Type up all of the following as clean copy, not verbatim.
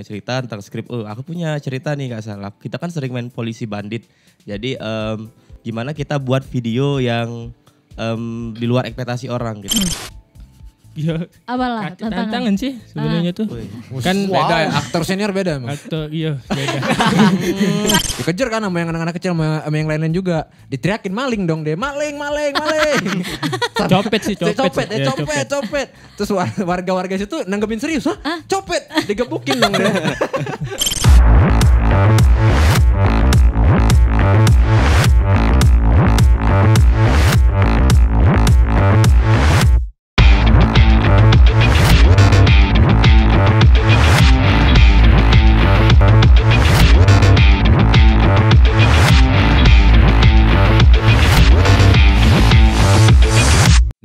cerita tentang skrip. Aku punya cerita nih Kak Salah. Kita kan sering main polisi bandit. Jadi gimana kita buat video yang di luar ekspektasi orang gitu. Iya. Apalah Tantangan sih sebenarnya tuh. Kan beda ya, aktor senior beda emang. Aktor iya beda. Dikejar kan sama yang anak-anak kecil sama yang lain-lain juga. Diteriakin maling dong dia, maling. Copet sih, copet. Copet. Terus warga-warga situ nanggepin serius, hah? Copet, digebukin dong dia.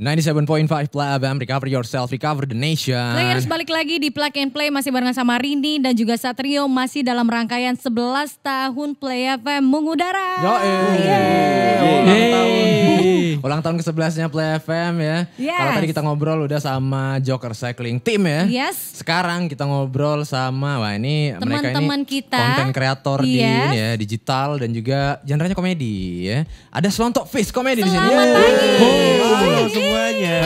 97.5 Play FM, recover yourself, recover the nation. Players balik lagi di Plug and Play masih barengan sama Rini dan juga Satrio masih dalam rangkaian 11 tahun Play FM mengudara. Ulang tahun ke-11-nya Play FM ya. Yes. Kalau tadi kita ngobrol udah sama Joker Cycling Team ya. Yes. Sekarang kita ngobrol sama teman-teman kita, konten kreator di ini ya, digital dan juga genrenya komedi ya. Ada Selontok Fish komedi di sini. Selamat pagi. Semuanya.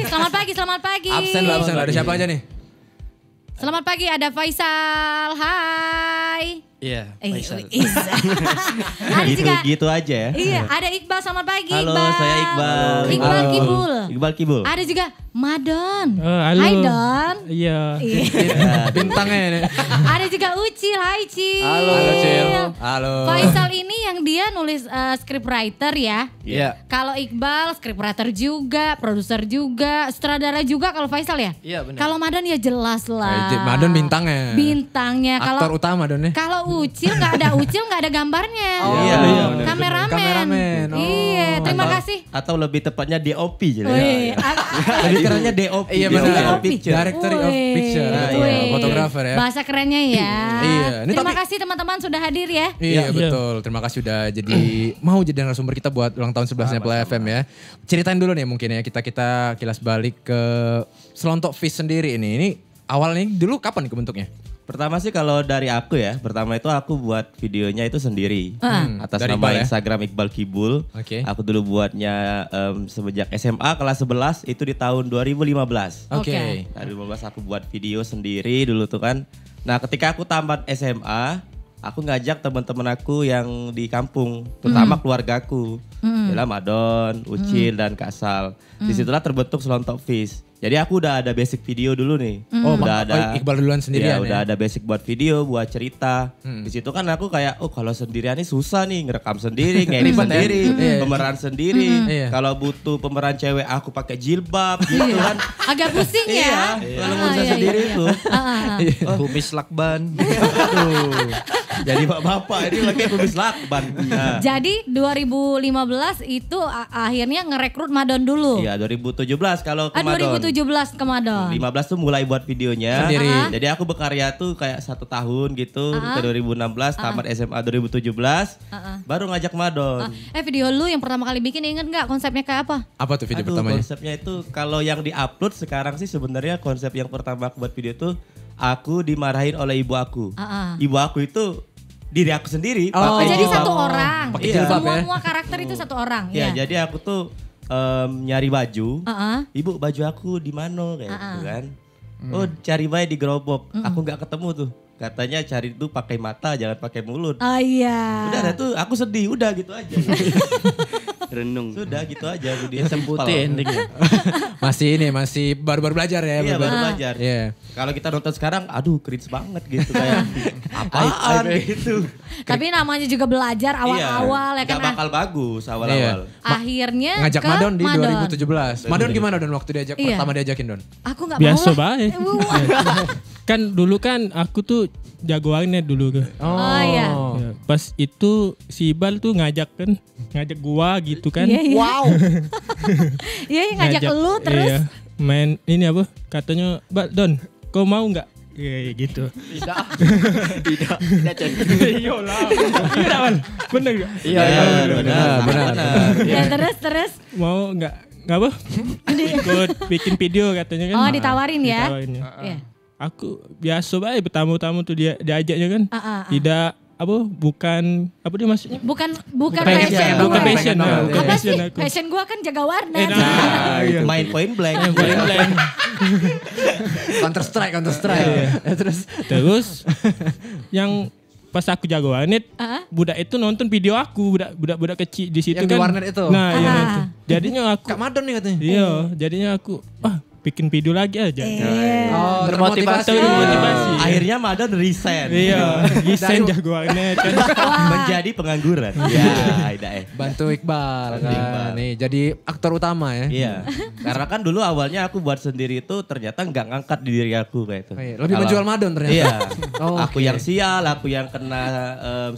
Selamat pagi. Absen ada siapa aja nih? Selamat pagi, ada Faisal. Hai. Iya, Faisal. Ada juga. Gitu aja ya. Iya, ada Iqbal. Selamat pagi. Halo, Iqbal. saya Iqbal. Iqbal Halo. Kibul. Iqbal Kibul. Ada juga Madon. Halo. Hai Don. Iya. Bintangnya ini. Ada juga Ucil. Hai Cil. Halo Cil. Halo. Faisal ini yang dia nulis scriptwriter ya. Iya. Kalau Iqbal scriptwriter juga, produser juga, sutradara juga kalau Faisal ya. Iya benar. Kalau Madon ya jelas lah. Madon bintangnya. Bintangnya. Aktor utama Don ya. Kalau Ucil nggak ada Ucil nggak ada gambarnya. Iya. Kameramen. Oh. Iya. Terima kasih. Atau lebih tepatnya DOP jadi. Wih, Lebih kerennya DOP. Iya Director benar. of Picture. Director of Picture. Wih. Fotografer ya. Bahasa kerennya ya. Iya. Ini Terima tapi- kasih teman-teman sudah hadir ya. Iya betul. Terima kasih udah mau jadi narasumber kita buat ulang tahun 11-nya Play FM ya. Ceritain dulu nih mungkin ya kita kilas balik ke Selontok Fish sendiri ini. Ini awalnya dulu kapan nih kebentuknya? Pertama sih kalau dari aku ya, pertama itu aku buat videonya itu sendiri. Atas Dari nama Iqbal ya? Instagram Iqbal Kibul. Oke. Aku dulu buatnya semenjak SMA kelas 11 itu di tahun 2015. Oke. 2015 aku buat video sendiri dulu tuh kan. Nah ketika aku tamat SMA, aku ngajak teman-teman aku yang di kampung, terutama keluargaku. Yalah Madon, Ucil dan Kasal. Disitulah terbentuk Selontok Fish. Jadi aku udah ada basic video dulu nih. Udah ada Iqbal duluan sendirian ya, udah ya? ada basic buat video, buat cerita. Di situ kan aku kayak, kalau sendirian ini susah nih, ngerekam sendiri, ngedit sendiri, pemeran sendiri. Iya. Kalau butuh pemeran cewek aku pakai jilbab gitu kan. Agak pusing ya. Kalau ngurus sendiri itu. Kumis lakban. Jadi bapak ini pakai kumis lakban. Nah. Jadi 2015 itu akhirnya ngerekrut Madon dulu. Iya 2017 kalau ke Madon. 2017 ke Madon. 15 tuh mulai buat videonya Sendiri. Jadi aku berkarya tuh kayak 1 tahun gitu ke 2016 tamat SMA 2017 baru ngajak Madon. Video lu yang pertama kali bikin inget gak konsepnya kayak apa? Apa tuh video Aduh, pertamanya? konsepnya itu kalau yang diupload sekarang sih sebenarnya konsep yang pertama aku buat video tuh aku dimarahin oleh ibu aku. Ibu aku itu diri aku sendiri. Oh, pakai jadi jilbab. satu orang. Pakai jilbab ya? Semua karakter itu satu orang. Ya, jadi aku tuh nyari baju. Uh-uh. Ibu baju aku di mana kayak gitu kan. Oh cari bayi di gerobak. Aku nggak ketemu tuh. Katanya cari tuh pakai mata jangan pakai mulut. Oh iya. Udah tuh aku sedih udah gitu aja. Renung. Sudah gitu aja. Hitam putih endingnya. Masih baru-baru belajar ya. Iya baru belajar. Iya. Kalau kita nonton sekarang aduh cringe banget gitu kayak apaan gitu. Tapi namanya juga belajar awal-awal ya kan. Gak bakal bagus awal-awal. Akhirnya Ngajak ke Madon di 2017. Madon gimana Don waktu pertama diajakin Don? Aku gak Biasa mau lah. baik. Kan dulu kan aku tuh jagoannya dulu kan. Oh iya. Ya, pas itu si Ibal tuh ngajak gua gitu kan. Iya, iya. Wow. Iya ngajak lu terus. Iya, main ini apa? Katanya, "Mbak Don, kau mau nggak?" Iya gitu. Tidak Cen. Iyalah. Iya Wan. Bener gak? Iya Benar. Ya terus. Mau nggak apa? Ikut bikin video katanya kan. Oh ditawarin ya. Ditawarin ya. Iya. aku biasa baik pertama-tama tuh dia diajaknya kan. Tidak bukan apa dia maksudnya? Bukan Passion, gue. bukan passion. Apa Passion sih? aku. Passion gue kan jaga warnet. Iya. Main point blank. Counter Strike. Terus yang pas aku jago warnet, budak itu nonton video aku, budak kecil di situ Yang kan. di warnet itu? Nah, iya itu. Jadinya aku Kak Madon nih katanya. Iya, jadinya aku bikin video lagi aja. Oh, Termotivasi. Termotivasi. Akhirnya Madon resign. Iya, desain jago warnet kan. Menjadi pengangguran. Ya, Bantu Iqbal kan. Nih jadi aktor utama ya. Iya. Karena kan dulu awalnya aku buat sendiri itu ternyata nggak ngangkat di diri aku kayak itu. Lebih menjual Madon ternyata. Iya. Oh, Aku oke. yang sial, aku yang kena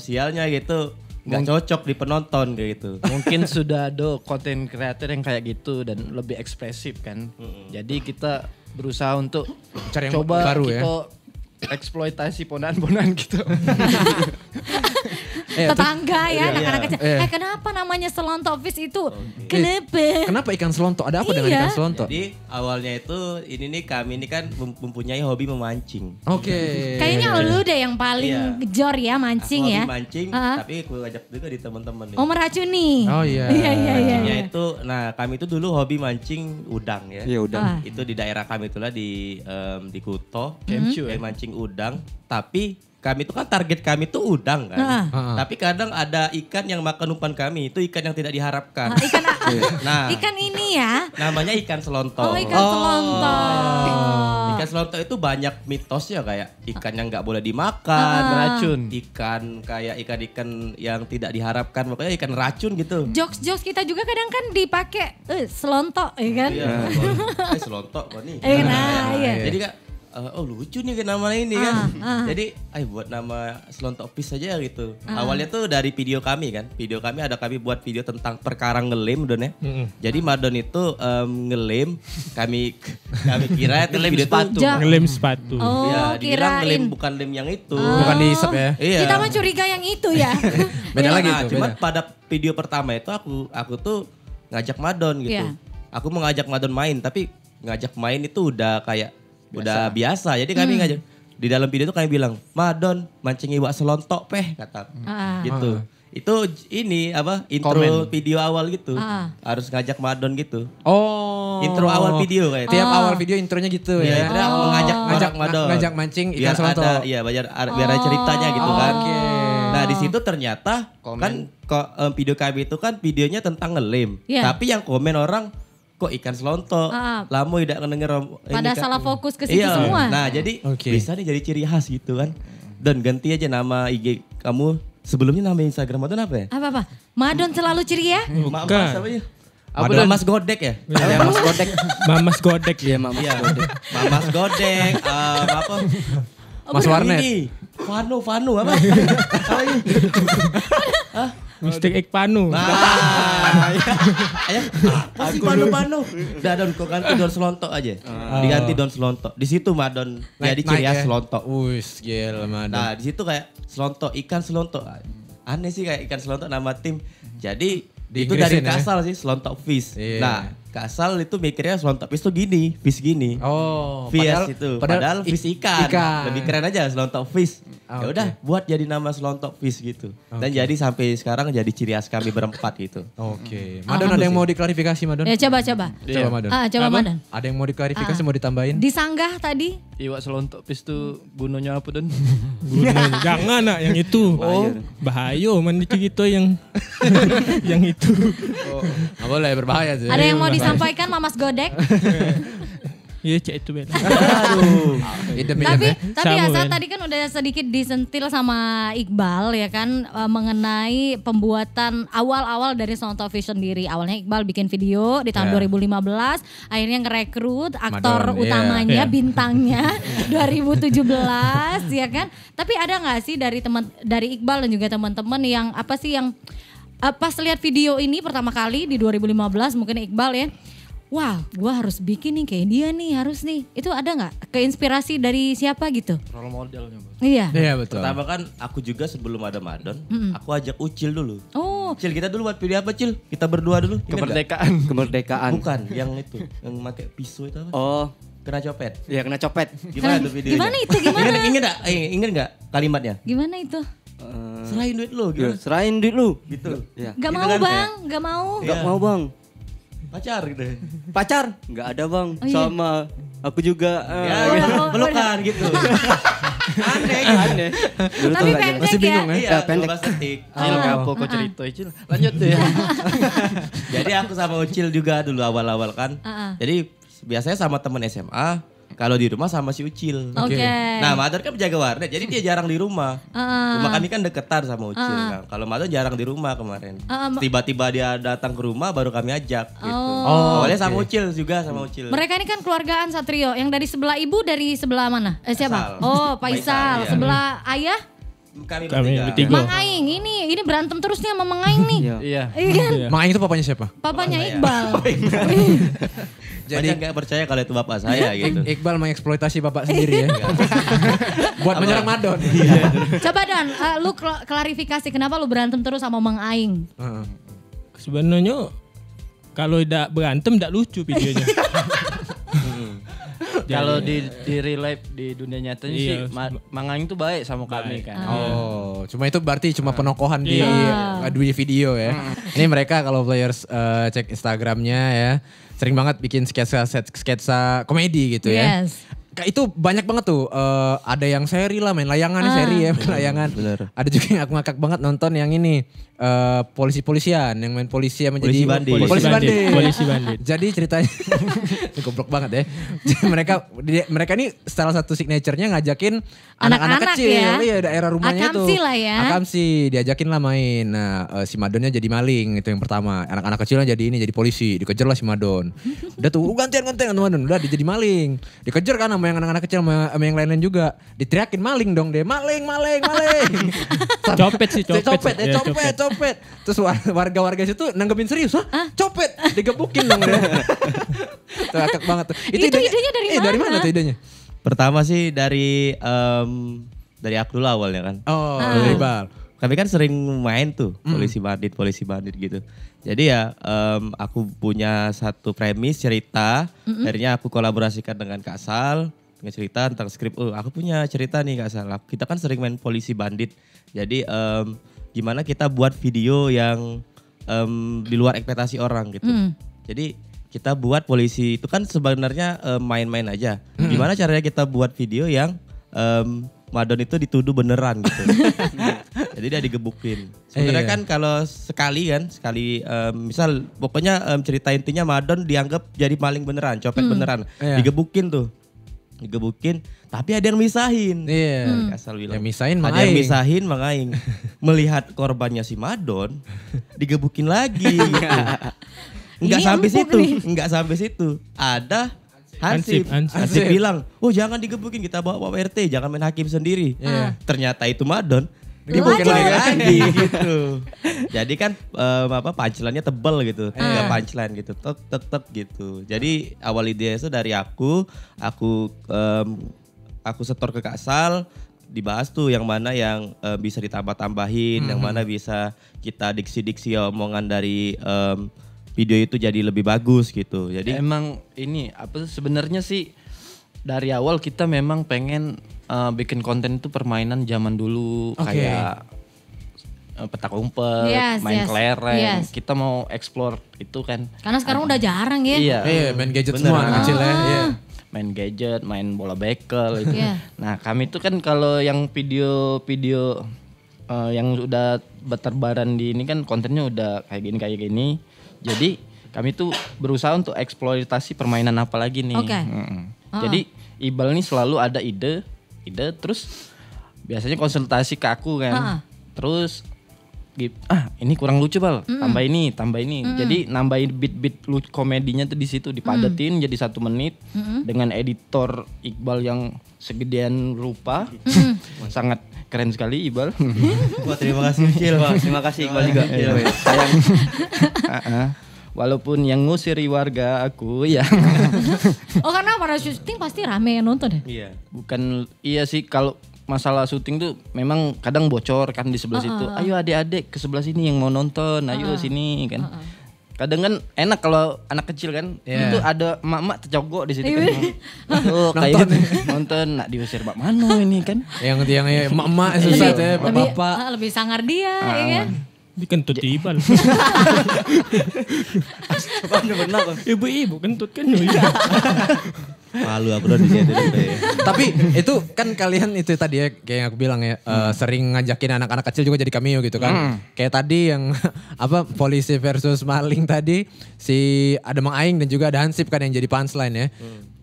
sialnya gitu. Nggak cocok di penonton kayak gitu. Mungkin sudah ada konten kreator yang kayak gitu dan lebih ekspresif kan. Jadi kita berusaha untuk Cari yang coba baru ya. kita eksploitasi ponaan-ponaan gitu. Tetangga ya, anak-anak kecil. Iya. Kenapa namanya selontok fish itu? Kenapa? Kenapa ikan selontok? Ada apa dengan Iya. ikan selontok? Jadi awalnya itu kami ini kan mempunyai hobi memancing. Oke. Kayaknya lu deh yang paling Iya. gejor ya mancing Aku ya. hobi mancing, Heeh. tapi aku ajak juga di teman-teman nih. Oh meracuni. Oh iya. Iya. Mancingnya itu, nah kami itu dulu hobi mancing udang ya. Iya udah. Itu di daerah kami itulah di Kuto, Kemcu ya? mancing udang. Tapi kami itu kan target kami itu udang kan. Tapi kadang ada ikan yang makan umpan kami, itu ikan yang tidak diharapkan. Nah, Ikan ini ya. namanya ikan selontok. Oh ikan selontok. Ikan selontok itu banyak mitosnya kayak ikan yang nggak boleh dimakan, Beracun. ikan kayak ikan-ikan yang tidak diharapkan, pokoknya ikan racun gitu. Jokes kita juga kadang kan dipakai selontok ya kan. Iya, selontok kok nih. Nah, iya. Jadi kak, lucu nih nama ini kan. Jadi, buat nama selontok fish aja gitu. Awalnya tuh dari video kami kan. Video kami buat video tentang perkara ngelem Don ya. Jadi Madon itu ngelem, kami kira itu Ngelem video sepatu. tuh. Ngelem sepatu. Oh Ya, dibilang ngelem kirain. bukan lem yang itu. Bukan diisep ya. Iya. Kita mah curiga yang itu ya. Beda lagi Nah, tuh. cuman Beda. pada video pertama itu aku tuh ngajak Madon gitu. Iya. Aku mau ngajak Madon main, tapi ngajak main itu udah kayak udah biasa. Jadi kami ngajak di dalam video itu kami bilang, "Madon mancing iwak selontok peh," kata. Gitu. Itu ini intro Komen. video awal gitu. Harus ngajak Madon gitu. Oh. Intro awal video kayak itu. Tiap awal video intronya gitu Iya, ya. itu aku mengajak Ngajak Madon. ngajak mancing ikan Biar selontok. ada, iya, biar ada ceritanya gitu kan. Oke. Nah di situ ternyata Komen. kan video kami itu kan videonya tentang ngelem. Iya. Tapi yang komen orang kok ikan selontok. Lamo tidak ngedenger Pada salah fokus ke situ iya. semua. Nah jadi Oke. bisa nih jadi ciri khas gitu kan. Dan ganti aja nama IG kamu. Sebelumnya nama Instagram itu apa ya? Apa? Madon selalu ceria? Mas Bukan. apa ya? Apa, Madon Don? Mas Godek ya? Ya Mas Godek. Mamas godek. Iya Mas Iya. Godek. Mas Godek, apa? Mas Warnet. Ini, Vano apa? Mister Ekpanu. Nah, ya. Apa sih Panu? Udah Don, kok ganti Don Selontok aja. Diganti Don Selontok. Di situ Madon jadi ciri khas Selontok. Wis, gila Madon. Nah, di situ kayak Selontok, ikan Selontok. Aneh sih kayak ikan Selontok nama tim. Jadi itu dari Inggrisin ya? Kasal sih Selontok Fish. Iya. Nah, Kasal itu mikirnya Selontok Fish tuh gini, fish gini. Oh, Fish itu. Padahal fish ikan. Ikan. Lebih keren aja Selontok Fish. Ah, Ya udah buat jadi nama Selontok Fish gitu. Dan jadi sampai sekarang jadi ciri khas kami berempat gitu. Oke. Madon ada yang mau diklarifikasi Madon? Ya coba. Coba Madon. Coba Madon. Ada yang mau diklarifikasi, mau ditambahin? Disanggah tadi. Iwak selontok fish tuh gunanya apa Don? Gunanya. Jangan nak yang itu. Bahaya mandi gitu yang yang itu. Nggak boleh, berbahaya sih. Ada yang mau disampaikan Mamas Godek? Iya cek itu beda. Aduh. Idem-idem Tapi ya. tapi Sama, Asa Ben. tadi kan udah sedikit disentil sama Iqbal ya kan mengenai pembuatan awal-awal dari Selontok Fish sendiri. Awalnya Iqbal bikin video di tahun 2015, akhirnya ngerekrut aktor Madon, utamanya, iya. bintangnya 2017 ya kan. Tapi ada nggak sih dari Iqbal dan juga teman-teman yang apa sih yang pas lihat video ini pertama kali di 2015 mungkin Iqbal ya. Wah, gua harus bikin nih kayak dia nih, harus nih. Itu ada nggak keinspirasi dari siapa gitu? Role modelnya Bang. Iya. Iya betul. Pertama kan aku juga sebelum ada Madon, aku ajak Ucil dulu. Oh, Cil, kita dulu buat video apa Cil? Kita berdua dulu. Ingat nggak? Kemerdekaan. Bukan, yang itu, yang pakai pisau itu apa? Oh, kena copet. Iya kena copet. Gimana tuh videonya? Gimana itu? Gimana? Ingat enggak kalimatnya? Gimana itu? Serahin duit lu gitu. Serahin duit lu. Gitu. Iya. Gak Gitu mau kan, bang, gak mau. Gak mau bang. Pacar gitu. Pacar? Gak ada bang. Oh, iya. Sama aku juga. Ya, gitu. Pelukan gitu. Aneh. Aneh. Dulu Tapi tuh nggak pendek jelas. ya? bingung ya? Iya, pendek. 12 detik. Cil ngapo kok cerita Cil. Lanjut deh. Jadi aku sama Ucil juga dulu awal-awal kan. Jadi biasanya sama temen SMA, kalau di rumah sama si Ucil. Oke. Nah, Madon kan penjaga warnet, jadi dia jarang di rumah. Rumah kami kan deketan sama Ucil. Nah, kalau Madon jarang di rumah kemarin. Tiba-tiba dia datang ke rumah baru kami ajak gitu. Awalnya sama Ucil juga, sama Ucil. Mereka ini kan keluargaan Satrio. Yang dari sebelah ibu dari sebelah mana? Siapa? Faisal. Oh, Faisal. Faisal, iya. Sebelah ayah? Kami bertiga. bertiga. Mang Aing. Ini berantem terus nih sama Mang Aing nih. Iya. Iya kan? Mang Aing itu papanya siapa? Papanya Iqbal. Jadi nggak percaya kalau itu bapak saya gitu. Iqbal mengeksploitasi bapak sendiri ya. Buat menyerang Madon. Coba Don, lu klarifikasi kenapa lu berantem terus sama Mang Aing? Sebenarnya kalau tidak berantem tidak lucu videonya. Kalau di real life di dunia nyatanya Iya, sih Mang Aing tuh baik sama kami kan. Oh, cuma itu berarti cuma penokohan di Iya. di video ya. Ini mereka kalau players cek Instagramnya ya, sering banget bikin sketsa komedi gitu ya. Yes. Itu banyak banget tuh, ada yang seri lah, main layangan nih, seri ya, main layangan. Bener. Ada juga yang aku ngakak banget nonton yang ini, polisi-polisian, yang main polisi yang menjadi Polisi bandit. Polisi bandit. Polisi bandit. Jadi ceritanya, ini goblok banget ya. Jadi mereka ini salah satu signaturenya ngajakin anak-anak Anak-anak kecil, ya. iya daerah rumahnya Akamsi tuh. lah ya. Akamsi, diajakin lah main. Nah, si Madonnya jadi maling, itu yang pertama. Anak-anak kecilnya jadi polisi, dikejar lah si Madon. Udah tuh, gantian Madon, udah dia jadi maling. Dikejar kan sama yang anak-anak kecil sama yang lain-lain juga. Diteriakin maling dong deh, maling. Copet sih, copet. Copet. Terus warga-warga situ nanggepin serius, copet, digebukin dong deh. Tuh akak banget tuh. Itu idenya dari mana? Dari mana tuh idenya? Pertama sih dari aku dulu awalnya kan. Oh, dari Bal. Kami kan sering main tuh polisi bandit gitu. Jadi ya aku punya satu premis cerita, akhirnya aku kolaborasikan dengan Kak Sal dengan cerita tentang skrip. Aku punya cerita nih Kak Sal. Kita kan sering main polisi bandit. Jadi gimana kita buat video yang di luar ekspektasi orang gitu. Jadi kita buat polisi itu kan sebenarnya main-main aja. Gimana caranya kita buat video yang Madon itu dituduh beneran gitu. Jadi dia digebukin. Sebenarnya kan kalau sekali misal pokoknya cerita intinya Madon dianggap jadi maling beneran, copet beneran. Iya. Digebukin tapi ada yang misahin. Iya. Asal bilang. Yang misahin Mang Ada yang Aing. misahin Mang Aing. Melihat korbannya si Madon digebukin lagi. Enggak Ini sampai empuk situ, nih. enggak sampai situ. Ada Hansip Hansip. bilang, jangan digebukin, kita bawa Pak RT, jangan main hakim sendiri. Iya. Ternyata itu Madon Digebukin lagi gitu. Jadi kan punchline-nya tebal gitu, 3 punchline gitu, tek gitu. Jadi awal ide itu dari aku setor ke Kak Sal, dibahas tuh yang mana yang bisa ditambah-tambahin, yang mana bisa kita diksi-diksi omongan dari video itu jadi lebih bagus gitu. Jadi Emang ini sebenarnya sih dari awal kita memang pengen bikin konten itu permainan zaman dulu kayak petak umpet, main kelereng. Yes. Kita mau explore itu kan. Karena sekarang udah jarang ya. Iya. Main gadget Bener. semua anak kecil ya. Iya. Main gadget, main bola bekel itu. Iya. Nah, kami itu kan kalau yang video-video yang udah berterbaran di ini kan kontennya udah kayak gini. Jadi kami tuh berusaha untuk eksploitasi permainan apa lagi nih. Oke. Jadi Iqbal nih selalu ada ide terus biasanya konsultasi ke aku kan. Terus ini kurang lucu Bal, tambah ini. Jadi nambahin beat komedinya tuh di situ dipadatin jadi 1 menit dengan editor Iqbal yang segedean rupa. Sangat keren sekali Iqbal. wah, terima kasih Cil. Terima kasih Iqbal juga. Sayang. Walaupun yang ngusiri warga aku ya. Oh karena para syuting pasti rame yang nonton ya? Iya. Bukan iya sih kalau masalah syuting tuh memang kadang bocor kan di sebelah situ. Ayo adik-adik ke sebelah sini yang mau nonton, ayo sini kan. Kadang kan enak kalau anak kecil kan, itu ada emak-emak tercogok di situ. Tuh kayak nonton nak diusir Mbak Mano ini kan. Yang emak-emak susah ya, bapak-bapak. Lebih sangar dia, ya kan? Dikentut Ibal. Benar. Ibu-ibu kentut kan. Malu aku udah di situ. Tapi itu kan kalian itu tadi ya kayak yang aku bilang ya sering ngajakin anak-anak kecil juga jadi cameo gitu kan. Kayak tadi yang apa polisi versus maling tadi si ada Mang Aing dan juga ada Hansip kan yang jadi punchline ya.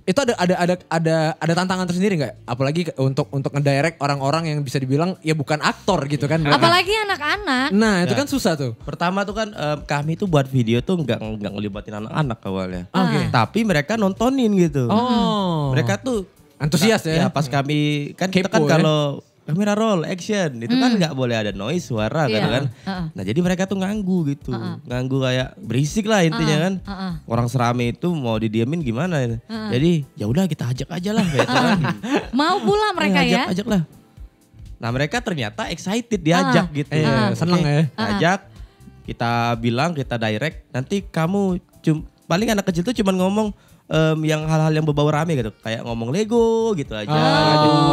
Itu ada tantangan tersendiri nggak? Apalagi untuk ngedirect orang-orang yang bisa dibilang ya bukan aktor gitu kan. Apalagi anak-anak. Nah, itu kan susah tuh. Pertama tuh kan kami tuh buat video tuh nggak ngelibatin anak-anak awalnya. Oke. Tapi mereka nontonin gitu. Oh. Mereka tuh Antusias ya. Ya pas kami kan kita kan Kepo, kalau kamera roll action itu kan nggak boleh ada noise suara kan. Nah jadi mereka tuh nganggu gitu, nganggu kayak berisik lah intinya kan. Orang serame itu mau didiemin gimana ya. Jadi ya udah kita ajak aja lah gitu kan. Mau pula mereka ya. Ajak lah. Nah mereka ternyata excited diajak gitu. Senang ya. Ajak, kita bilang kita direct. Nanti kamu paling anak kecil tuh cuman ngomong yang hal-hal yang berbau rame gitu, kayak ngomong Lego gitu aja.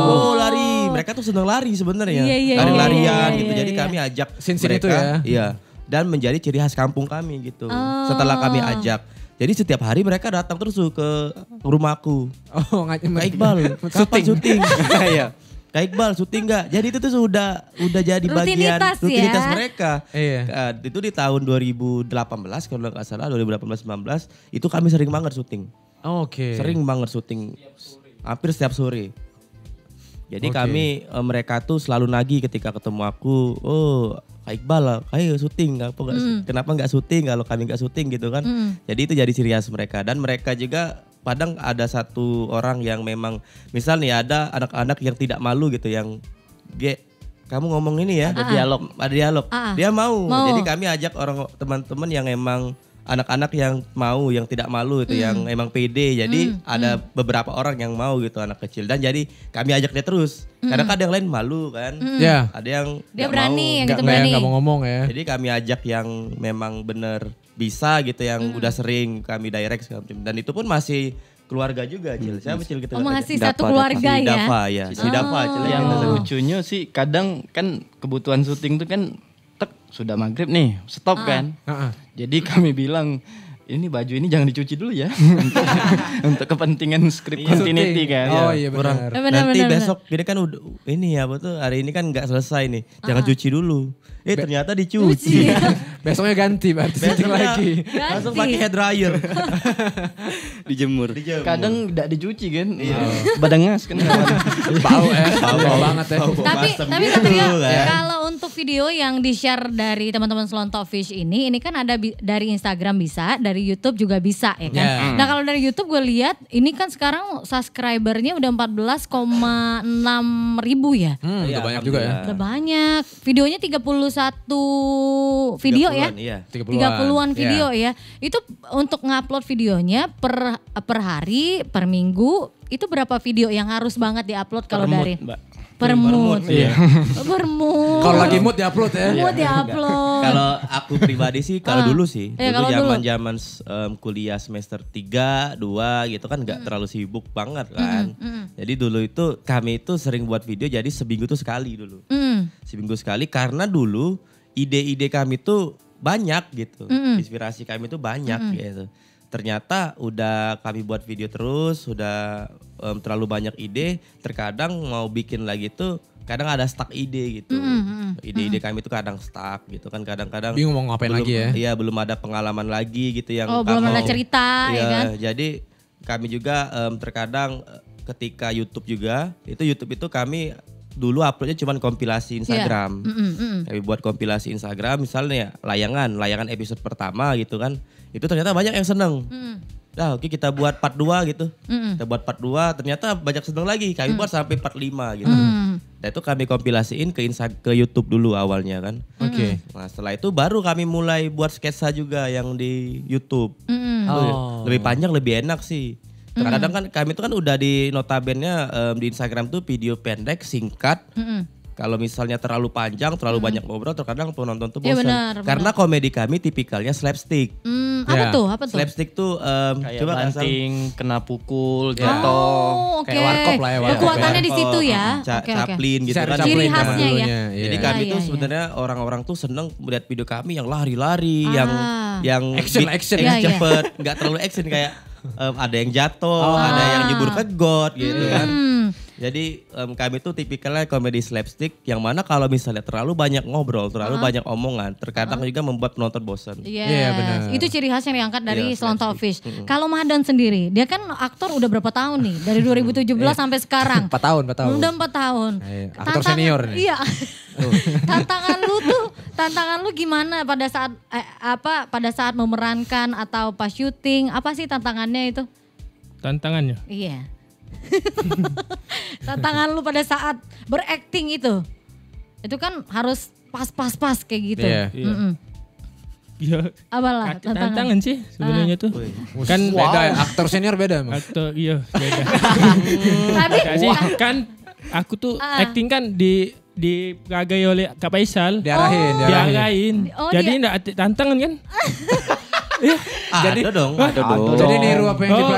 Oh lari, mereka tuh seneng lari sebenarnya, lari-larian gitu. Jadi kami ajak Scene-scene mereka, itu ya. iya, dan menjadi ciri khas kampung kami gitu. Setelah kami ajak, jadi setiap hari mereka datang terus tuh ke rumahku. Oh, Kak Iqbal, kapan syuting? Iya. Kak Iqbal syuting nggak? Jadi itu tuh sudah jadi bagian rutinitas mereka. Iya. Itu di tahun 2018 kalau nggak salah 2018-19 itu kami sering banget syuting. Oke. Sering banget syuting. Hampir setiap sore. Jadi kami mereka tuh selalu nagih ketika ketemu aku. Oh Kak Iqbal lah, kayak syuting. Kenapa nggak syuting kalau kami nggak syuting gitu kan? Jadi itu jadi ciri khas mereka dan mereka juga. Padahal ada satu orang yang memang misal nih ada anak-anak yang tidak malu gitu yang kamu ngomong ini ya ada dialog dia mau. Jadi kami ajak orang teman-teman yang emang anak-anak yang mau yang tidak malu itu yang emang pede. Jadi ada beberapa orang yang mau gitu anak kecil dan jadi kami ajak dia terus. Kadang ada yang lain malu kan. Ada yang dia berani, yang gitu berani. Gak mau ngomong ya. Jadi kami ajak yang memang bener bisa gitu yang udah sering kami direct dan itu pun masih keluarga juga Cil. Siapa Cil kita? Masih satu keluarga ya. Si Dava ya. Si Dava Cil. Yang lucunya sih kadang kan kebutuhan syuting tuh kan sudah maghrib nih, stop kan. Jadi kami bilang ini baju ini jangan dicuci dulu ya untuk kepentingan script continuity kan. Oh iya benar. Nanti besok ini kan udah ini ya betul hari ini kan nggak selesai nih, jangan cuci dulu. Ternyata dicuci. Besoknya ganti berarti syuting lagi. Langsung pakai hair dryer. Dijemur. Kadang tidak dicuci kan. Badangas kan. Bau bau banget ya. Tapi Satria, kalau untuk video yang di-share dari teman-teman Selontok Fish ini kan ada dari Instagram bisa, dari YouTube juga bisa ya kan. Nah kalau dari YouTube gue lihat ini kan sekarang subscribernya udah 14,6 ribu ya. Udah banyak juga ya. Udah banyak. Videonya 31 video ya. 30-an video ya. Itu untuk ngupload videonya per hari, per minggu itu berapa video yang harus banget diupload kalau dari per mood. Per mood. Kalau lagi mood diupload ya. Mood diupload. Kalau aku pribadi sih kalau dulu sih, dulu zaman-zaman kuliah semester 3, 2 gitu kan nggak terlalu sibuk banget kan. Jadi dulu itu kami itu sering buat video jadi seminggu tuh sekali dulu. Seminggu sekali karena dulu ide-ide kami tuh banyak gitu. Inspirasi kami tuh banyak gitu. Ternyata udah kami buat video terus, udah terlalu banyak ide, terkadang mau bikin lagi tuh kadang ada stuck ide gitu. Ide-ide kami tuh kadang stuck gitu kan, kadang-kadang bingung mau ngapain lagi ya. Iya, belum ada pengalaman lagi gitu yang belum ada cerita ya kan. Jadi kami juga terkadang ketika YouTube juga, YouTube itu kami dulu uploadnya cuma kompilasi Instagram. Kami buat kompilasi Instagram misalnya layangan episode pertama gitu kan. Itu ternyata banyak yang seneng. Nah oke kita buat part 2 gitu. Kita buat part 2 ternyata banyak seneng lagi. Kami buat sampai part 5 gitu. Dan itu kami kompilasiin ke YouTube dulu awalnya kan. Nah setelah itu baru kami mulai buat sketsa juga yang di YouTube. Lebih panjang lebih enak sih. Kadang kan kami itu kan udah di notabene di Instagram tuh video pendek singkat. kalau misalnya terlalu panjang, terlalu banyak ngobrol, terkadang penonton tuh Iya, bosan. benar, Karena komedi kami tipikalnya slapstick. Apa Ya. tuh? Apa tuh? Slapstick tuh Kayak coba Kak Sam. banting, kena pukul, Ya. jatuh. Oh, oke. Kayak warkop lah ya, warkop Kekuatannya ya. di situ ya. Oke, oke. Chaplin gitu Cari kan. Chaplin Ciri zaman khasnya ya. dulunya, Jadi iya. kami Iya, tuh iya. sebenarnya orang-orang tuh seneng melihat video kami yang lari-lari, yang Action, beat- action. Iya, iya. cepet, nggak terlalu action kayak ada yang jatuh, ada yang nyebur ke got gitu kan. Jadi kami tuh tipikalnya komedi slapstick yang mana kalau misalnya terlalu banyak ngobrol, terlalu banyak omongan, terkadang juga membuat penonton bosan. Yes. Iya, benar. Itu ciri khas yang diangkat dari Iya, Selontok Fish. Kalau Madon sendiri, dia kan aktor udah berapa tahun nih? Dari 2017 sampai sekarang. 4 tahun, 4 tahun. Udah 4 tahun. Iya, aktor senior nih. Iya. tantangan lu gimana pada saat pada saat memerankan atau pas syuting? Apa sih tantangannya itu? Tantangannya. Iya. Tantangan lu pada saat berakting itu. Itu kan harus pas kayak gitu. Iya. Mm-mm. Iya. Apalah Tantangan sih sebenarnya tuh. Kan Beda ya, aktor senior beda emang. aktor iya beda. Tapi Gak sih, kan aku tuh acting kan digagai oleh Kak Faisal. Diarahin. Oh, Jadi dia- enggak tantangan kan? Ada dong. Jadi niru apa yang Oh,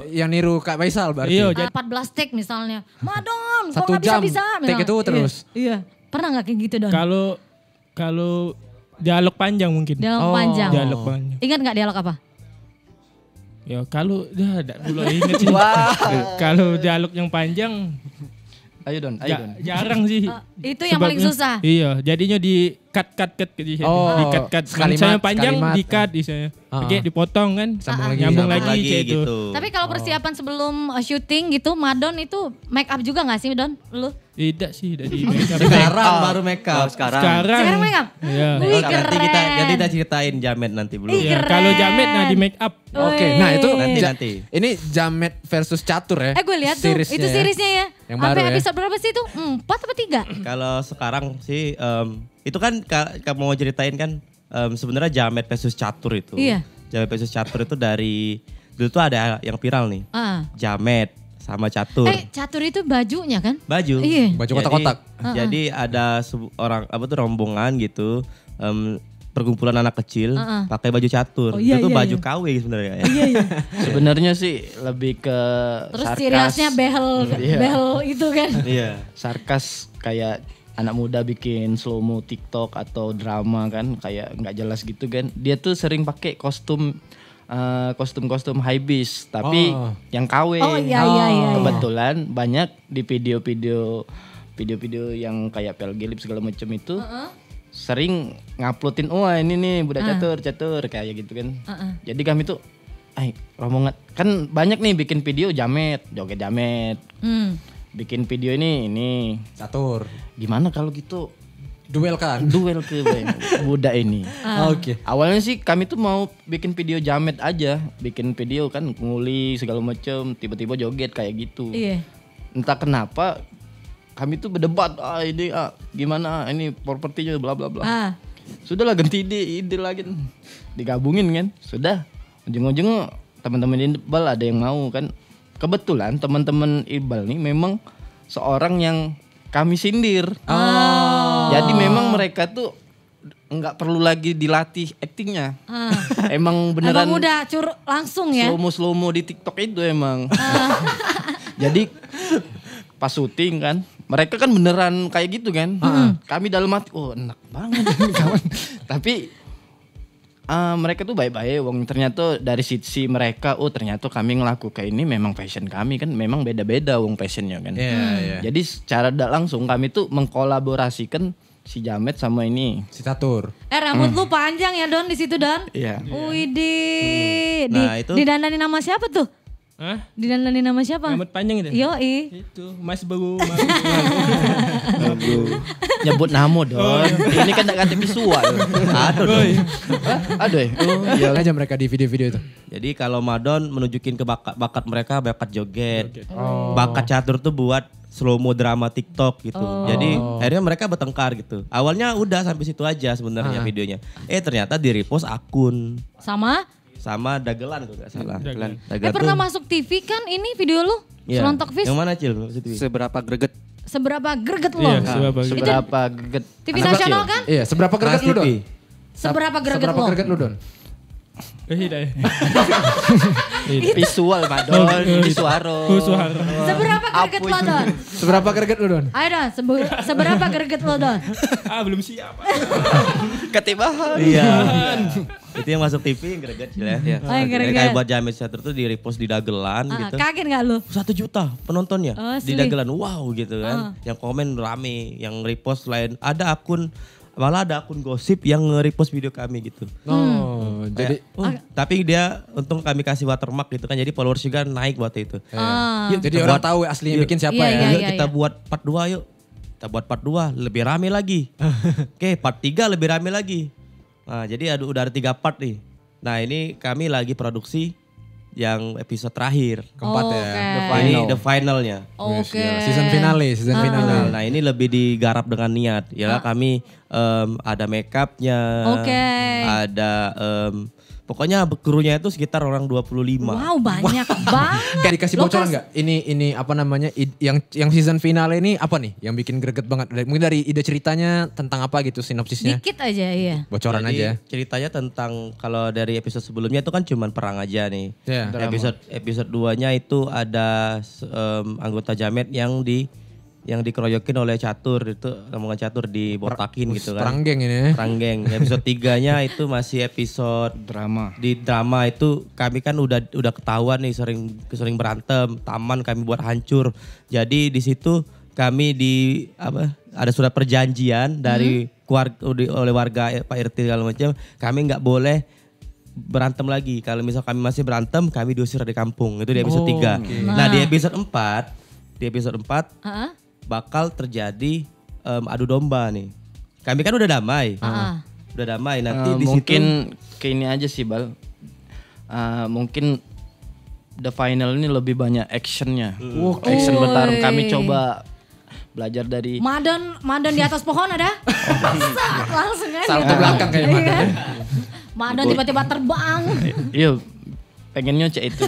yang niru Kak Faisal berarti. Iya, 14 take misalnya. Madon, kok 1 nggak jam, bisa-bisa. take misalnya. itu terus. Iya. Pernah nggak kayak gitu Don? Kalau dialog panjang mungkin. Dialog panjang. Dialog panjang. Ingat nggak dialog apa? Ya kalau belum inget sih. Kalau dialog yang panjang Ayo Don, ayo Don. jarang sih. Itu yang paling susah. Iya, jadinya di cut gitu. Oh, Di cut. Misalnya panjang di cut misalnya. Oke, dipotong kan. Nyambung lagi kayak itu. Tapi kalau persiapan sebelum syuting gitu, Madon itu make up juga nggak sih Don? Lu? Tidak sih, dari make up. Sekarang baru make up. Sekarang. Sekarang make up? Iya. Wih, Nanti keren. kita ceritain Jamet nanti belum. Ih, Iya, keren. kalau Jamet nah di make up. Oke, nah itu Nanti. Ini Jamet versus Catur ya. Gue lihat tuh, itu seriesnya ya. Yang Sampai baru ya. episode berapa sih itu? 4 atau 3? Kalau sekarang sih itu kan kamu mau ceritain kan sebenarnya Jamet versus Catur itu. Iya. Jamet versus Catur itu dari dulu tuh ada yang viral nih. Jamet sama Catur. Catur itu bajunya kan? Baju. Iya. Baju kotak-kotak. Jadi ada orang rombongan gitu. Perkumpulan anak kecil pakai baju catur. Oh, iya, itu tuh iya, baju iya. KW sebenarnya. Sebenarnya sih lebih ke Terus sarkas. ciri khasnya behel itu kan. Iya. Sarkas kayak anak muda bikin slow mo TikTok atau drama kan kayak nggak jelas gitu kan. Dia tuh sering pakai kostum high beast tapi yang KW. Oh iya. Kebetulan banyak di video-video yang kayak pelgilip segala macam itu sering nguploadin wah ini nih budak catur kayak gitu kan. Jadi kami tuh rombongan kan banyak nih bikin video joget Jamet. Bikin video ini Catur. gimana kalau gitu Duel kan. duel ke budak ini. Oke. Awalnya sih kami tuh mau bikin video jamet aja, bikin video kan nguli segala macam, tiba-tiba joget kayak gitu. Iya. Entah kenapa kami tuh berdebat, ini gimana ini propertinya bla bla bla. Sudahlah ganti ide lagi, digabungin kan, sudah ujung-ujung teman-teman Iqbal ada yang mau kan. Kebetulan teman-teman Iqbal nih memang seorang yang kami sindir. Jadi memang mereka tuh nggak perlu lagi dilatih aktingnya. Emang beneran Emang udah langsung ya. slow mo di TikTok itu emang. Jadi pas syuting kan, mereka kan beneran kayak gitu kan. Kami dalam hati, enak banget ini kawan. Tapi mereka tuh baik-baik, wong ternyata dari sisi mereka, ternyata kami ngelakukan ini memang passion kami kan, memang beda-beda wong passionnya kan. Jadi secara tidak langsung kami tuh mengkolaborasikan si Jamet sama ini. Si Catur. Rambut lu panjang ya Don di situ Don. Iya. Widih. Nah, itu- Didandani nama siapa tuh? Hah? Didandani nama siapa? Rambut panjang itu? Yoi. Itu Mas Bagu. Nyebut namo Don. Ini kan kata visual. Aduh dong. Aduh ya. Iya aja mereka di video-video itu. Jadi kalau Madon menunjukin ke bakat mereka, bakat joget. Bakat catur tuh buat slow mo drama TikTok gitu. Jadi akhirnya mereka bertengkar gitu. Awalnya udah sampai situ aja sebenarnya videonya. Ternyata di repost akun sama Dagelan kalau nggak salah. Dagelan Pernah masuk TV kan ini video lu? Iya. Selontok Fish. Yang mana Cil? Maksud TV? Seberapa greget? seberapa greget lo? Iya, Seberapa greget. TV nasional kan? Iya, seberapa greget lu Don? Seberapa greget Seberapa lo? greget lu Don? Tidak. Visual Madon, visuaro. Seberapa greget lo Don? Seberapa greget lu Don? Ayo Don, seberapa greget lo Don? Belum siap. Ketibahan. Iya. Itu yang masuk TV yang greget ya. Oh, yang greget. Kayak buat Jamet Catur tuh di repost di dagelan gitu. Kaget gak lu? 1 juta penontonnya Oh, di dagelan. Wow gitu kan. Yang komen rame, yang repost lain. Ada akun gosip yang nge-repost video kami gitu. Oh, jadi Tapi dia untung kami kasih watermark gitu kan. Jadi followers juga naik waktu itu. yuk, jadi orang tahu aslinya bikin siapa Iya, ya. Yuk kita buat part 2 yuk. Kita buat part 2 lebih rame lagi. Oke, part 3 lebih rame lagi. Nah, jadi udah ada 3 part nih. Nah, ini kami lagi produksi yang episode terakhir. Keempat ya. Ini the finalnya. Oke. Season finale. Nah, ini lebih digarap dengan niat. Ya kami ada make upnya. Oke. Ada pokoknya krunya itu sekitar orang 25. Wow, banyak banget. Kayak dikasih Lo bocoran nggak? Ini apa namanya? Yang season finale ini apa nih? Yang bikin greget banget. Mungkin dari ide ceritanya tentang apa gitu sinopsisnya? Dikit aja iya. Bocoran Jadi, aja. ceritanya tentang kalau dari episode sebelumnya itu kan cuman perang aja nih. Iya. Episode 2-nya itu ada anggota Jamet yang dikeroyokin oleh Catur, itu rombongan Catur dibotakin gitu kan. Perang geng ini. Perang geng. Episode 3-nya itu masih episode Drama. di drama itu kami kan udah ketahuan nih sering berantem, taman kami buat hancur. Jadi di situ kami ada surat perjanjian dari oleh warga Pak RT segala macam, kami nggak boleh berantem lagi. Kalau misal kami masih berantem, kami diusir dari kampung. Itu di episode 3. Okay. Nah, di episode 4 bakal terjadi adu domba nih. Kami kan udah damai. Udah damai nanti di situ Mungkin ke ini aja sih Bal. Mungkin the final ini lebih banyak actionnya. Action bertarung. Kami coba belajar dari Madon di atas pohon ada? Sat, langsung kan. Salto belakang kayak Madon. Madon tiba-tiba terbang. Iya, pengen nyocek itu.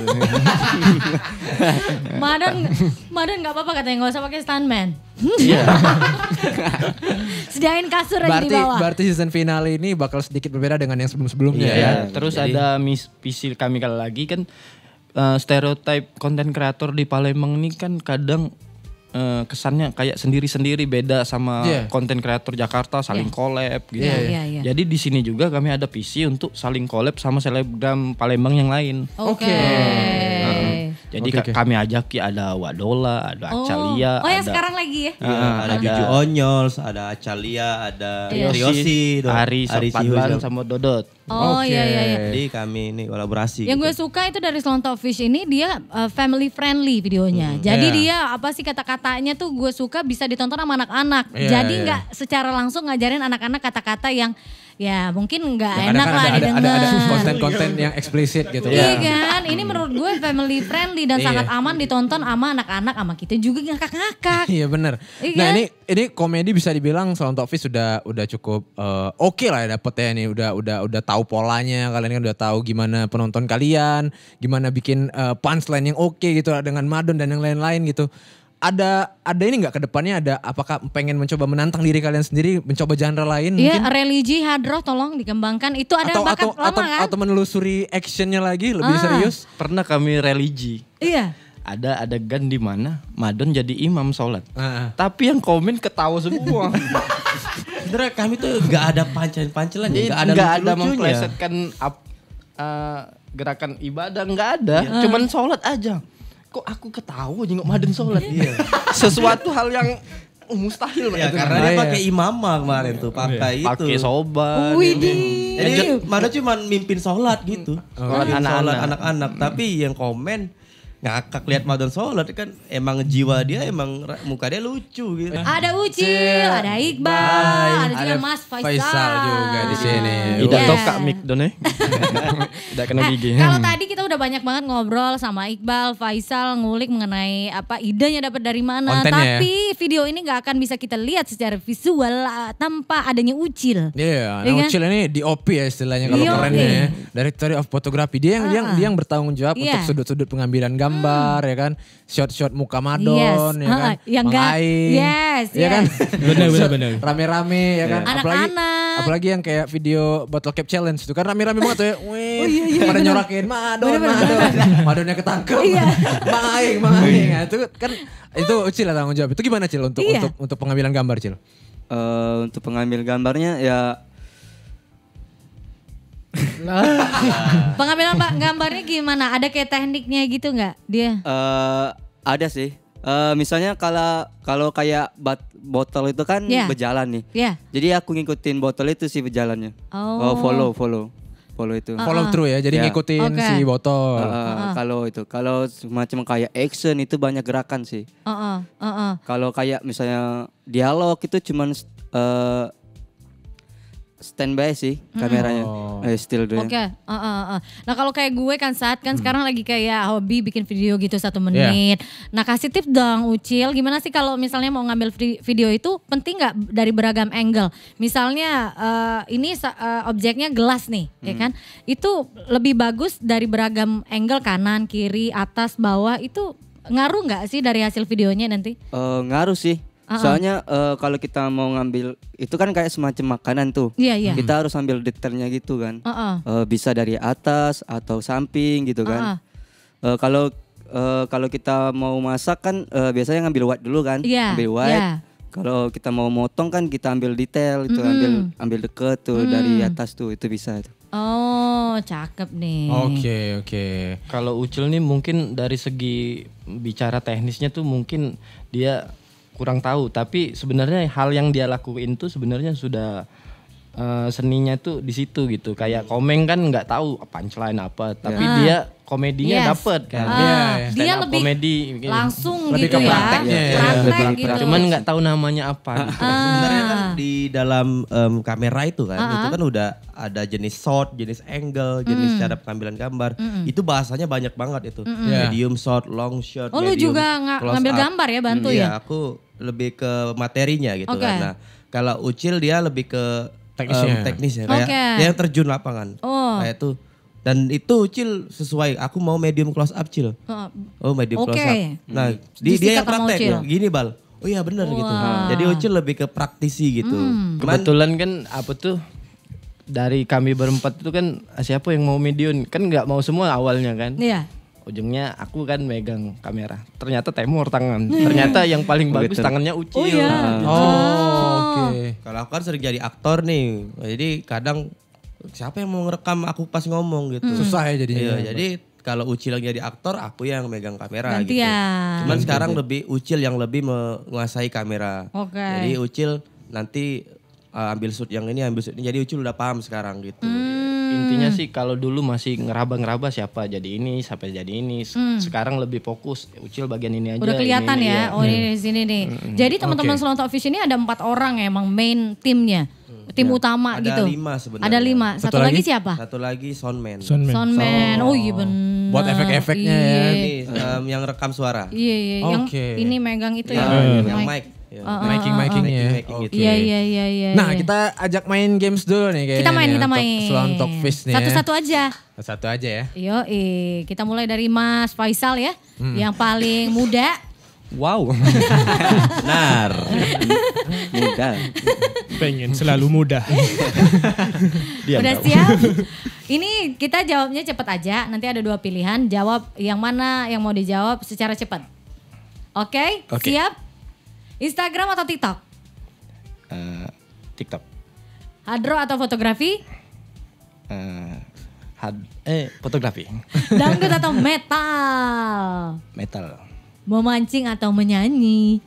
Madon nggak apa-apa katanya, nggak usah pakai stuntman. Iya. Sediain kasur aja di bawah. Berarti season finale ini bakal sedikit berbeda dengan yang sebelum-sebelumnya Iya, ya. terus ada visi kami kali lagi kan stereotype konten kreator di Palembang ini kan kadang kesannya kayak sendiri-sendiri beda sama konten kreator Jakarta saling collab gitu. Iya. Jadi di sini juga kami ada visi untuk saling collab sama selebgram Palembang yang lain. Oke. Jadi kami ajak ya ada Wadola, ada Acalia, Oh, yang ada sekarang lagi ya? ada Juju Onyols, ada Acalia, ada Triosi, Ari Padlan sama Dodot. Oh iya. Jadi kami ini kolaborasi. Yang gue suka itu dari Selontok Fish ini dia family friendly videonya. Jadi dia apa sih kata-katanya tuh gue suka bisa ditonton sama anak-anak. Jadi nggak secara langsung ngajarin anak-anak kata-kata yang ya mungkin nggak enak lah didengar. Ada konten-konten yang eksplisit gitu. Iya kan, ini menurut gue family friendly dan sangat aman ditonton sama anak-anak, sama kita juga ngakak-ngakak. Iya benar. Iya Nah kan? ini komedi bisa dibilang Selontok Fish udah cukup oke lah ya dapetnya ini udah tahu polanya, kalian kan udah tahu gimana penonton kalian, gimana bikin punchline yang oke gitu dengan Madon dan yang lain-lain gitu. Ada ini nggak ke depannya, ada apakah pengen mencoba menantang diri kalian sendiri, mencoba genre lain Iya, mungkin? religi hadroh tolong dikembangkan. Itu ada bakat lama kan? Atau menelusuri actionnya lagi lebih serius? Pernah kami religi. Iya. Ada adegan di mana Madon jadi imam sholat. Tapi yang komen ketawa semua. Sebenarnya kami tuh gak ada pancelan, gak ada Nggak ada lucu-lucunya. memplesetkan gerakan ibadah, nggak ada. Cuman sholat aja. Kok aku ketawa aja nggak Madon sholat. Sesuatu hal yang mustahil. Ya karena dia pakai imamah kemarin tuh, pakai itu. Pakai soban. Widih. Jadi mana cuma mimpin sholat gitu. Mimpin sholat anak-anak. Tapi yang komen ngakak lihat Madon sholat kan emang jiwa dia emang muka dia lucu gitu. Ada Ucil, ada Iqbal, ada juga Mas Faisal juga di sini. Tidak Yes. toka mic Don Tidak kena gigi. Kalau tadi kita udah banyak banget ngobrol sama Iqbal, Faisal, ngulik mengenai apa idenya dapat dari mana. Kontennya Tapi video ini nggak akan bisa kita lihat secara visual tanpa adanya Ucil. Iya, Iya kan? Ucil ini DOP ya istilahnya kalau DOP. kerennya ya. Director of Photography. Dia yang bertanggung jawab Iya. untuk sudut-sudut pengambilan gambar gambar ya kan. Shot-shot muka Madon ya kan. Yang Mang enggak. Aing, Yes. ya kan. Benar. Rame-rame ya kan. Anak-anak. Apalagi yang kayak video bottle cap challenge itu kan rame-rame banget tuh ya. Wih, pada nyorakin Madon. Madonnya ketangkep. Mang Aing. Nah, itu kan itu Ucil lah tanggung jawab. Itu gimana Cil untuk pengambilan gambar Cil? Untuk pengambil gambarnya ya Pengambilan gambarnya gimana? Ada kayak tekniknya gitu nggak dia? ada sih. Misalnya kalau kayak botol itu kan berjalan nih. Iya. Jadi aku ngikutin botol itu sih berjalannya. Follow itu. Follow through ya, jadi ngikutin si botol. Kalau semacam kayak action itu banyak gerakan sih. Kalau kayak misalnya dialog itu cuman standby sih kameranya. Still doing. Oke. Nah kalau kayak gue kan sekarang lagi kayak hobi bikin video gitu 1 menit. Nah kasih tips dong Ucil, gimana sih kalau misalnya mau ngambil video itu penting nggak dari beragam angle? Misalnya ini objeknya gelas nih, ya kan? Itu lebih bagus dari beragam angle kanan, kiri, atas, bawah itu ngaruh nggak sih dari hasil videonya nanti? Ngaruh sih. Soalnya kalau kita mau ngambil itu kan kayak semacam makanan tuh. Iya. Kita harus ambil detailnya gitu kan. Bisa dari atas atau samping gitu kan. Kalau kita mau masak kan biasanya ngambil wide dulu kan. Ambil wide. Kalau kita mau motong kan kita ambil detail itu ambil deket tuh dari atas tuh itu bisa. Oh, cakep nih. Oke. Kalau Ucil nih mungkin dari segi bicara teknisnya tuh mungkin dia kurang tahu, tapi sebenarnya hal yang dia lakuin tuh sebenarnya sudah seninya tuh di situ gitu. Kayak Komeng kan nggak tahu punchline apa, tapi dia komedinya dapet kan. Dia lebih komedi langsung lebih gitu ke ya. prakteknya ya. Praktek gitu. Cuman nggak tahu namanya apa. Gitu. Sebenarnya kan di dalam kamera itu kan, itu kan udah ada jenis shot, jenis angle, jenis cara pengambilan gambar. Itu bahasanya banyak banget itu. Medium shot, long shot, Oh lu medium, juga ngambil gambar ya, bantu ya? Iya, aku lebih ke materinya gitu kan. Nah, kalau Ucil dia lebih ke teknisnya kayak dia yang terjun lapangan. Kayak itu. Dan itu Cil sesuai, aku mau medium close up Cil. Medium close up. Nah, dia yang praktek. Gini Bal. Oh iya benar gitu. Jadi Ucil lebih ke praktisi gitu. Kebetulan kan apa tuh dari kami berempat itu kan siapa yang mau medium kan nggak mau semua awalnya kan. Iya. Ujungnya aku kan megang kamera. Ternyata Temur tangan. Ternyata yang paling bagus tangannya Ucil. Oh iya. Oke. Kalau aku kan sering jadi aktor nih. Jadi kadang siapa yang mau ngerekam aku pas ngomong gitu. Susah ya jadinya. Iya, jadi kalau Ucil yang jadi aktor, aku yang megang kamera gitu. Gantian. Cuman sekarang lebih Ucil yang lebih menguasai kamera. Jadi Ucil nanti ambil shoot yang ini, ambil shoot ini. Jadi Ucil udah paham sekarang gitu. Intinya sih kalau dulu masih ngeraba-ngeraba siapa jadi ini, siapa jadi ini. Sekarang lebih fokus Ucil bagian ini aja. Udah kelihatan ini, ya. Oh ini di sini nih. Jadi teman-teman Selontok Fish ini ada 4 orang ya emang main timnya. Tim utama ada gitu. 5 sebenarnya. Ada 5. Satu lagi siapa? Satu lagi soundman. Soundman. Oh iya bener. Buat efek-efeknya ya. Ini yang rekam suara. Iya. Yang ini megang itu ya. Yang mic. Making-makingnya. Gitu. Iya. Nah kita ajak main games dulu nih kayaknya. Kita main. Selontok Fish nih. Satu-satu aja. Satu aja ya. Kita mulai dari Mas Faisal ya. Yang paling muda. Wow. Benar. Mudah. Pengen selalu mudah. Udah siap? Ini kita jawabnya cepat aja. Nanti ada 2 pilihan. Jawab yang mana yang mau dijawab secara cepat. Oke? Siap? Instagram atau TikTok? TikTok. Hadro atau fotografi? Fotografi. Dangdut atau metal? Metal. Memancing atau menyanyi?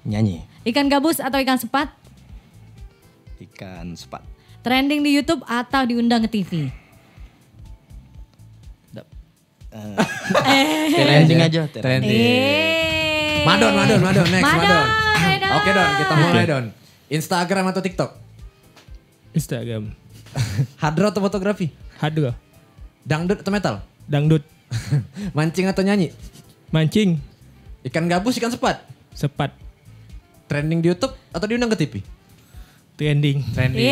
Nyanyi. Ikan gabus atau ikan sepat? Ikan sepat. Trending di YouTube atau diundang ke TV? Trending aja. Madon, next Madon. Madon. Oke Don, kita mulai Don. Instagram atau TikTok? Instagram. Hadro atau fotografi? Hadro. Dangdut atau metal? Dangdut. Mancing atau nyanyi? Mancing. Ikan gabus, ikan sepat? Sepat. Trending di YouTube atau diundang ke TV? Trending. Trending.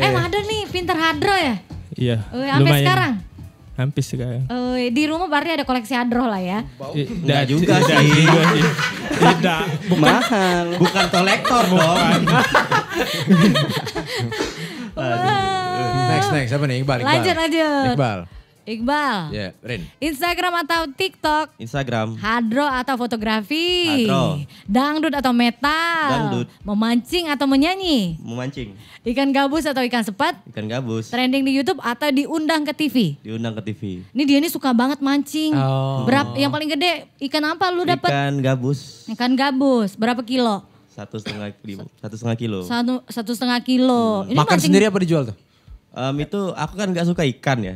Madon nih pinter Hadro ya? Iya. Sampai sekarang? Hampir sekarang. Di rumah berarti ada koleksi hadroh lah ya. Enggak juga sih. Tidak. Mahal. Bukan kolektor dong. Next apa nih? Iqbal. Lanjut. Iqbal. Iqbal. Rin. Instagram atau TikTok? Instagram. Hadro atau fotografi? Hadro. Dangdut atau metal? Dangdut. Memancing atau menyanyi? Memancing. Ikan gabus atau ikan sepat? Ikan gabus. Trending di YouTube atau diundang ke TV? Diundang ke TV. Ini dia nih suka banget mancing. Berapa yang paling gede ikan apa lu dapat? Ikan gabus. Ikan gabus. Berapa kilo? 1,5 kilo. 1,5 kilo. 1,5 kilo. Ini Makan mancing- sendiri apa dijual tuh? Itu aku kan nggak suka ikan ya.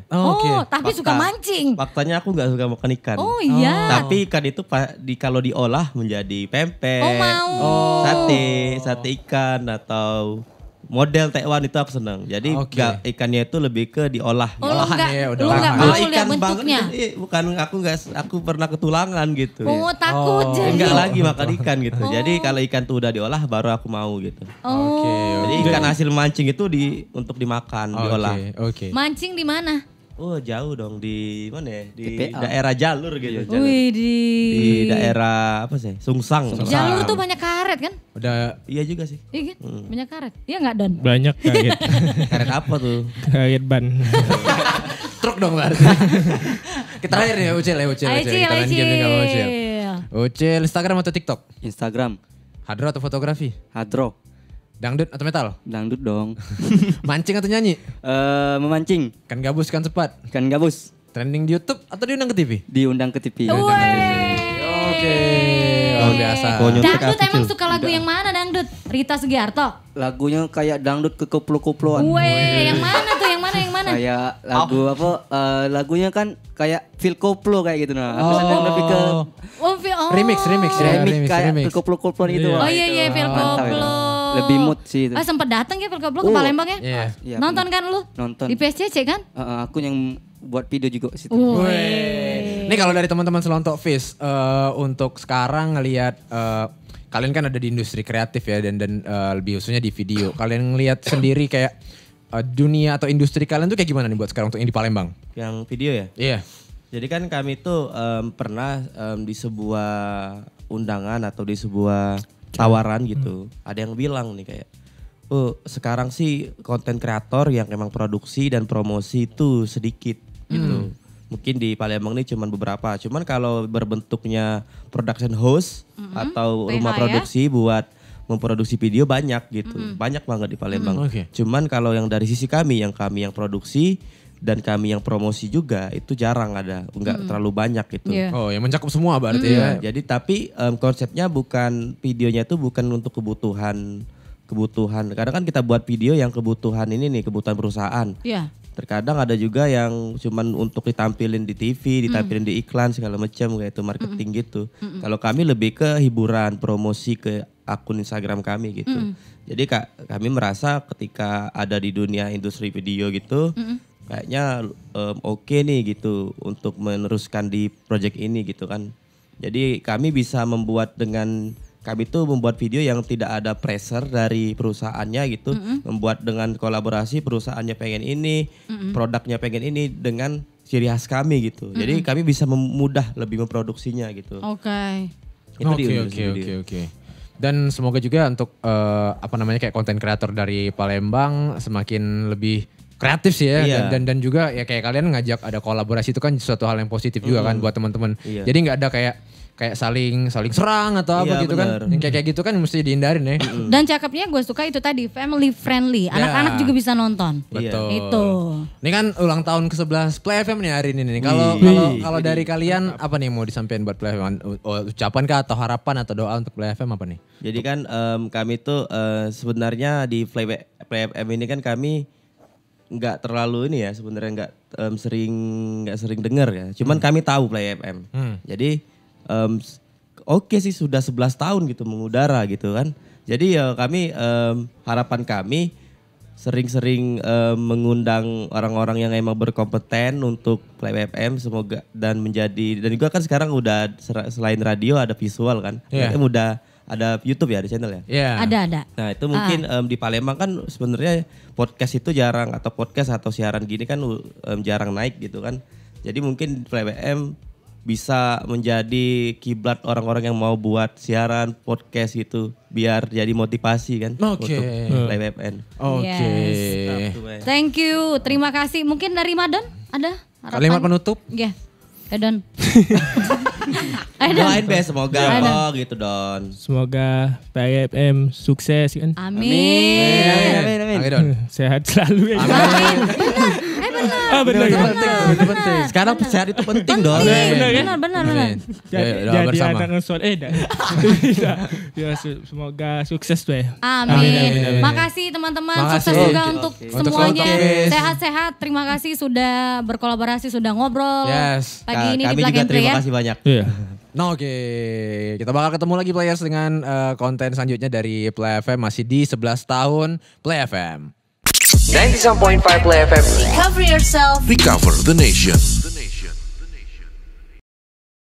Tapi suka mancing. Faktanya aku nggak suka makan ikan. Oh iya. Tapi ikan itu kalau diolah menjadi pempek, Oh, mau. sate ikan atau model tekwan itu aku senang. Jadi ikannya itu lebih ke diolah. Oh, lu enggak, ya, udah lu enggak olahan. mau lihat bentuknya. Bukan aku pernah ketulangan gitu. Oh, takut jadi. Enggak lagi makan ikan gitu. Jadi kalau ikan tuh udah diolah baru aku mau gitu. Jadi ikan hasil mancing itu untuk dimakan, diolah. Oke. Mancing di mana? Oh jauh dong, di mana ya? Di TPA. daerah jalur gitu. Wih, Di daerah apa sih? Sungsang. jalur tuh banyak karet kan? Udah Iya juga sih. Iya kan? Banyak karet. Iya enggak Don? Banyak kaget. Karet apa tuh? Kaget ban. truk dong berarti. Kita terakhir ya Ucil. Kita main game juga sama Ucil. Ucil, Instagram atau TikTok? Instagram. Hadro atau fotografi? Hadro. Dangdut atau metal? Dangdut dong. Mancing atau nyanyi? Memancing. Kan gabus, kan sepat. Ikan gabus. Trending di YouTube atau diundang ke TV? Diundang ke TV. Oke, luar biasa. Dangdut emang suka lagu yang mana Dangdut? Rita Sugiarto? Lagunya kayak dangdut kekoplo-koploan. Weh, yang mana tuh? Yang mana? Kayak lagu apa? Lagunya kan kayak feel koplo kayak gitu nah. Aku sedang lebih ke Remix kayak kekoplo-koploan gitu. Oh iya, feel Mantap itu. koplo. Lebih mood sih itu. Sempet datang ya feel koplo ke Palembang ya? Iya, Nonton kan lu? Nonton. Di PSCC kan? Aku yang buat video juga situ. Ini kalau dari teman-teman Selontok Fish untuk sekarang ngelihat kalian kan ada di industri kreatif ya dan lebih khususnya di video. Kalian ngelihat sendiri kayak dunia atau industri kalian tuh kayak gimana nih buat sekarang untuk yang di Palembang? Yang video ya? Iya. Jadi kan kami tuh pernah di sebuah undangan atau di sebuah tawaran gitu. Ada yang bilang nih kayak, sekarang sih konten kreator yang emang produksi dan promosi itu sedikit gitu. Mungkin di Palembang ini cuman beberapa. Cuman kalau berbentuknya production house atau rumah produksi buat memproduksi video banyak gitu. Banyak banget di Palembang. Cuman kalau yang dari sisi kami yang produksi dan kami yang promosi juga itu jarang ada, enggak terlalu banyak gitu. Oh, yang mencakup semua berarti ya. Jadi tapi konsepnya bukan videonya itu bukan untuk kebutuhan. Kadang kan kita buat video yang kebutuhan ini nih, kebutuhan perusahaan. Iya. Terkadang ada juga yang cuman untuk ditampilin di TV, ditampilin di iklan segala macam kayak itu marketing gitu. Kalau kami lebih ke hiburan, promosi ke akun Instagram kami gitu. Jadi kami merasa ketika ada di dunia industri video gitu, kayaknya oke nih gitu untuk meneruskan di project ini gitu kan. Jadi kami bisa membuat kami tuh membuat video yang tidak ada pressure dari perusahaannya gitu. Membuat dengan kolaborasi perusahaannya pengen ini, produknya pengen ini dengan ciri khas kami gitu. Jadi kami bisa mudah lebih memproduksinya gitu. Oke. Oke. Dan semoga juga untuk kayak konten kreator dari Palembang semakin lebih kreatif sih ya. Iya. Dan juga ya kayak kalian ngajak ada kolaborasi itu kan suatu hal yang positif juga kan buat teman-teman. Iya. Jadi nggak ada kayak saling serang atau apa gitu bener. kan. Yang kayak gitu kan mesti dihindarin ya. Dan cakepnya gue suka itu tadi family friendly. Anak-anak juga bisa nonton. Betul. Itu. Ini kan ulang tahun ke-11 Play FM nih hari ini nih. Kalau dari kalian apa nih mau disampaikan buat Play FM? Ucapan kah atau harapan atau doa untuk Play FM apa nih? Jadi kan kami tuh sebenarnya di Play FM ini kan kami nggak terlalu ini ya sebenarnya nggak sering dengar ya. Cuman kami tahu Play FM. Jadi oke sih sudah 11 tahun gitu mengudara gitu kan. Jadi ya kami harapan kami sering-sering mengundang orang-orang yang emang berkompeten untuk Play FM semoga dan juga kan sekarang udah selain radio ada visual kan. Kan udah ada YouTube ya, ada channel ya? Iya. Ada. Nah itu mungkin di Palembang kan sebenarnya podcast itu jarang atau podcast atau siaran gini kan jarang naik gitu kan. Jadi mungkin Play FM bisa menjadi kiblat orang-orang yang mau buat siaran podcast gitu biar jadi motivasi kan untuk Play FM. Oke. Thank you, terima kasih. Mungkin dari Madon ada harapan? Kalimat penutup? Iya. Don. Doain be semoga gitu Don. Semoga Play FM sukses kan. Amin. Don. Sehat selalu ya. Amin. Benar. Itu penting. Sekarang sehat itu penting Don. Benar. Jadi anak ngesuat ya semoga sukses tuh ya. Amin. Makasih teman-teman, sukses juga untuk semuanya. Sehat-sehat. Terima kasih sudah berkolaborasi, sudah ngobrol. Yes. Pagi ini kami di Plug juga and Play terima ya. kasih banyak. Iya. Oke, kita bakal ketemu lagi players dengan konten selanjutnya dari Play FM masih di 11 tahun Play FM. 97.5 Play FM. Recover yourself. Recover the nation.